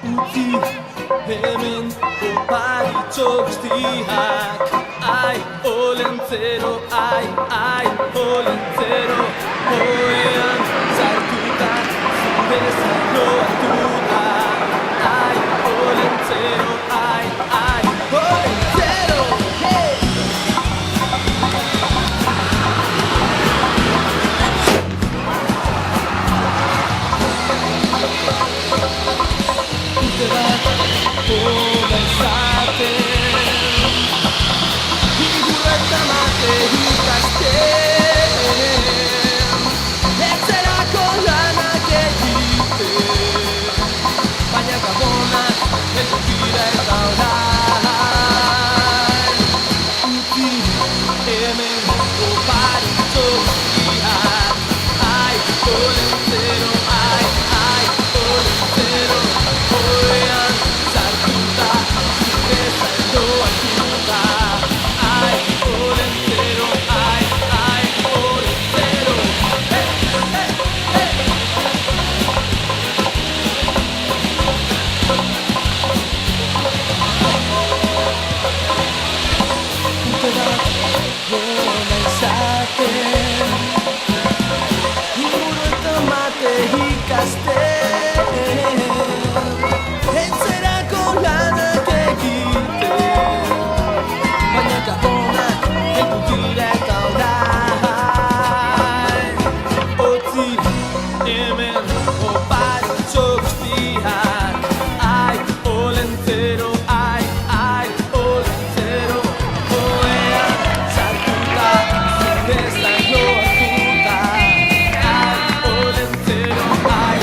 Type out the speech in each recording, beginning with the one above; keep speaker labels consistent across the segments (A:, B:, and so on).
A: Utzi hemen oparitxo guztiak. Ai, olentzero, ai, olentzero. Oean zartuta, zure zailo hartuta. Ai, olentzero, ai, olentzero. Hey! Urte bat hola izaten, ingurreta mate ikasten, etzerako lanak egiten, baina gabonak eto dira eta orain. Utzi hemen oparitxo guztiak, ai, olentzero, ai, olentzero. Oean zartuta, zure zailo hartuta. Ai, olentzero, ai, olentzero. Hey, hey, hey! Urte bat hola izaten, inguru eta mate ikasten, etzerako lanak egiten, baina gabonak heldu dira eta orain. Utzi hemen oparitxo guztiak, ai, olentzero, ai, olentzero. Oean zartuta, zure zailo hartuta. Ai, olentzero, ai,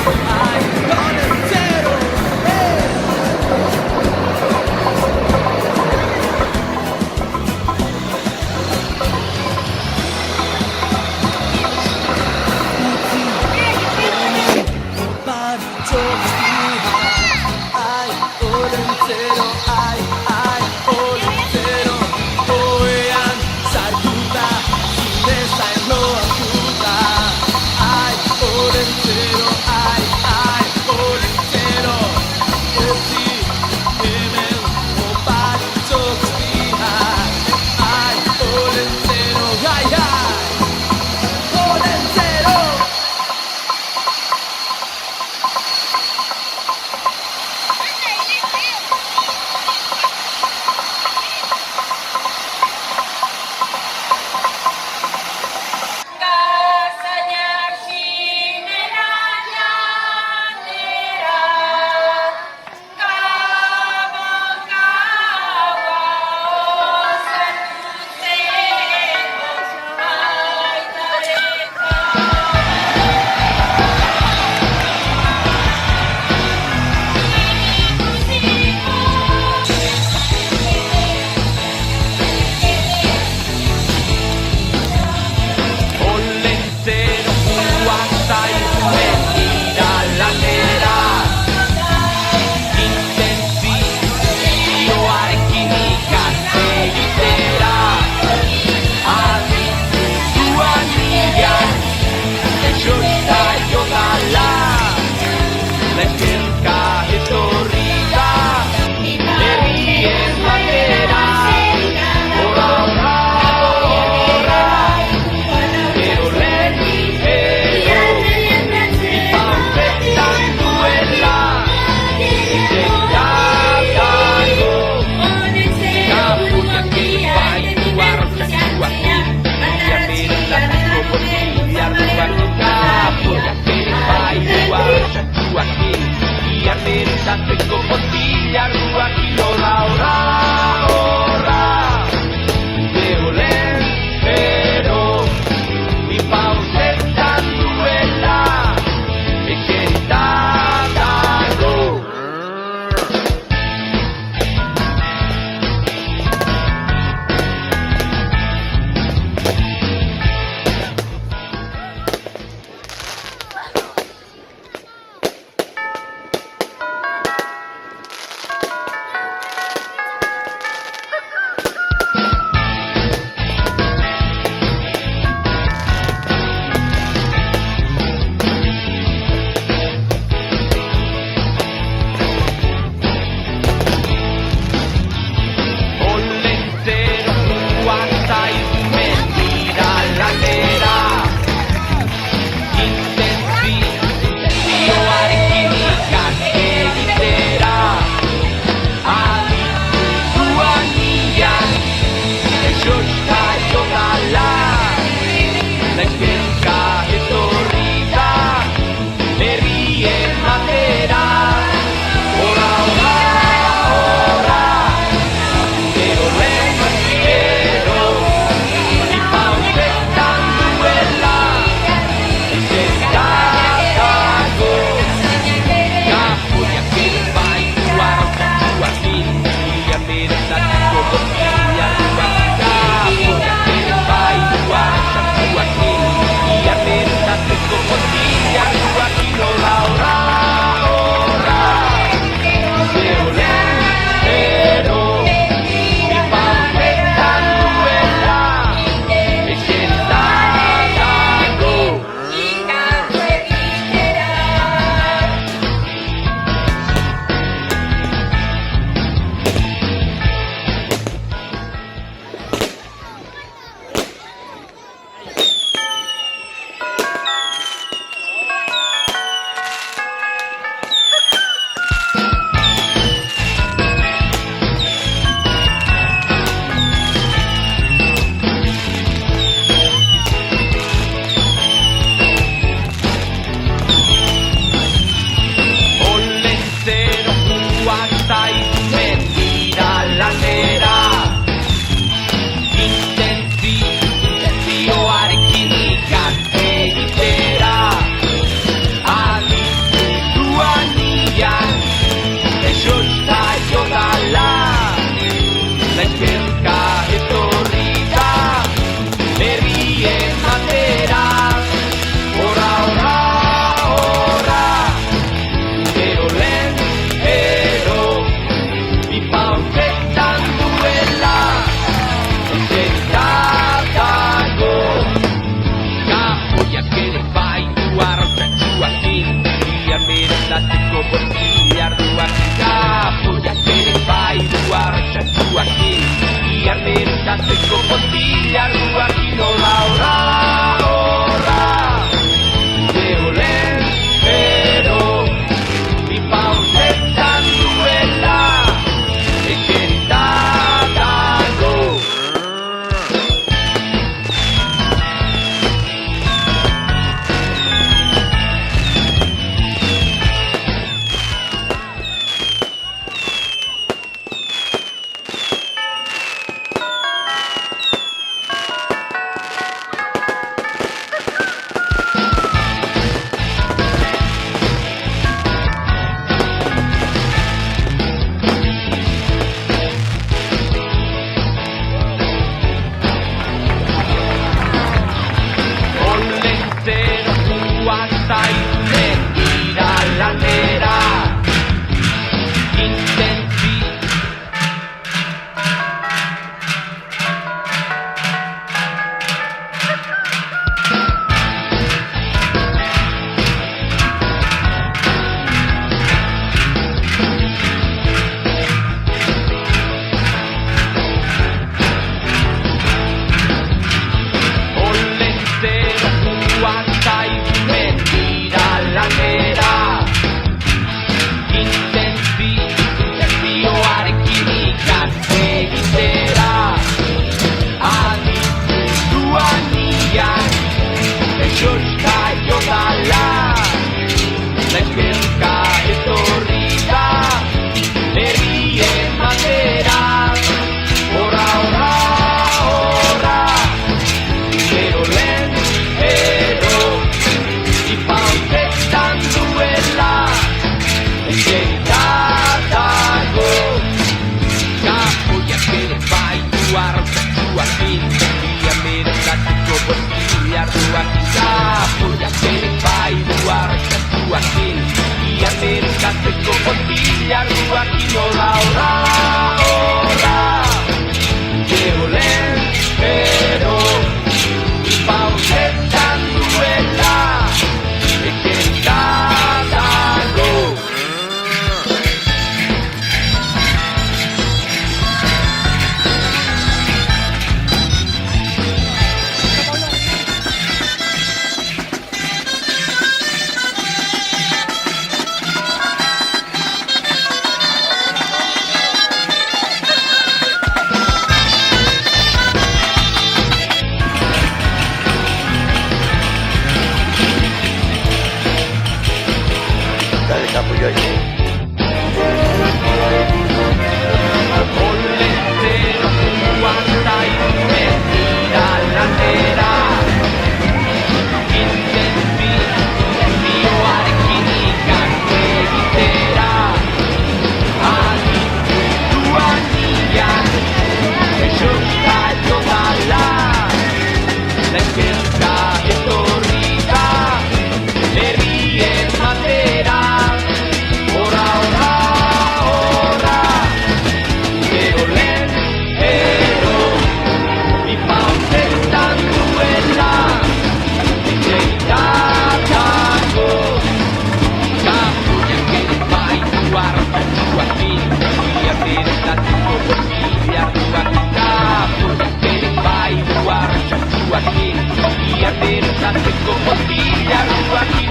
A: olentzero. Hey! Oparitxo guztiak, ai, olentzero, ai, olentzero. Oean zartuta, zure zailo hartuta. Ai, olentzero, ai, olentzero. Utzi hemen oparitxo guztiak, ai, olentzero, ai, olentzero.
B: Gazainak zinera janera, gabon gaua osatutzeko aitarekin.
A: Olentzero zaitzen dira lanera, intentzioarekin ikasegitera. Aditu zuan nian, esoita jodala, leherka etorri da, herrien batera. Ora, ora, ora, pero lehen ipautetan duela, deitatago, kapuak ipaitu arrozatuak, iarberatatuko boliarduak, kapuak ipaitu arrozatuak, iarberatatuko boliarduak, ora, ora, ora, pero lehen ipautetan duela, ekeritatago. Amerikatzeko botilarruak inola horra, horra. Zeolen, ero, bi pausetan duela, ekerita dago. Amerikatzeko botilarruak inola horra, horra. Zeolen, ero, bi pausetan duela, ekerita dago.
C: Dale capo yo ahí. Amerikatzeko botilarruak